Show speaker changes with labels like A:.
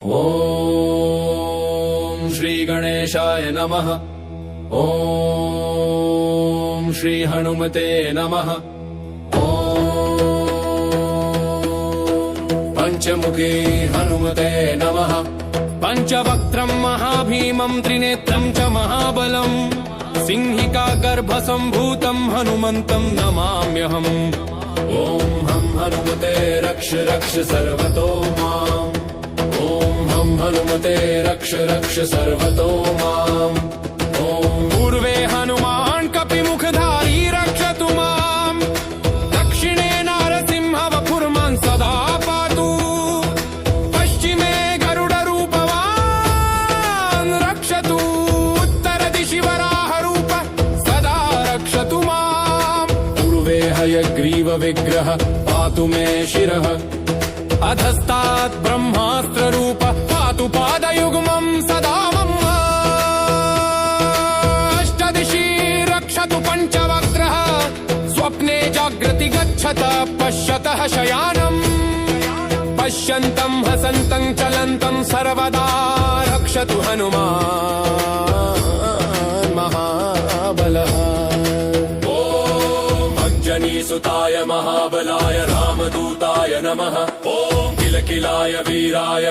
A: ॐ श्री गणेशाय नमः। ॐ श्री हनुमते नमः। ॐ पंचमुखी हनुमते नमः। पंचवक्त्रं महाभीमं त्रिनेत्रं च महाबलं सिंहिका गर्भसम्भूतं हनुमन्तं नमाम्यहम्। ॐ हं हनुमते रक्ष रक्ष सर्वतो माम्। ॐ हं हनुमते रक्ष रक्ष सर्वतो माम्। ॐ पूर्वे हनुमान् कपिमुखधारी रक्षतु माम्। दक्षिणे नारसिंहवपुर्मान् सदा पातु। पश्चिमे गरुडरूपवान् रक्षतु। उत्तरदिशि वराहरूप सदा रक्षतु माम्। पूर्वे हयग्रीवविग्रह पातु मे शिरः। अधस्तात् ब्रह्मास्त्ररूप पातु पादयुग्मं सदा मम। अष्टदिशि रक्षतु पञ्चवक्त्रः। स्वप्ने जागृति गच्छत पश्यतः शयानम्। पश्यन्तं हसन्तं चलन्तं सर्वदा रक्षतु हनुमान् महाबलः। अंजनीसुताय महाबलाय रामदूताय नमः। ॐ किलकिलाय वीराय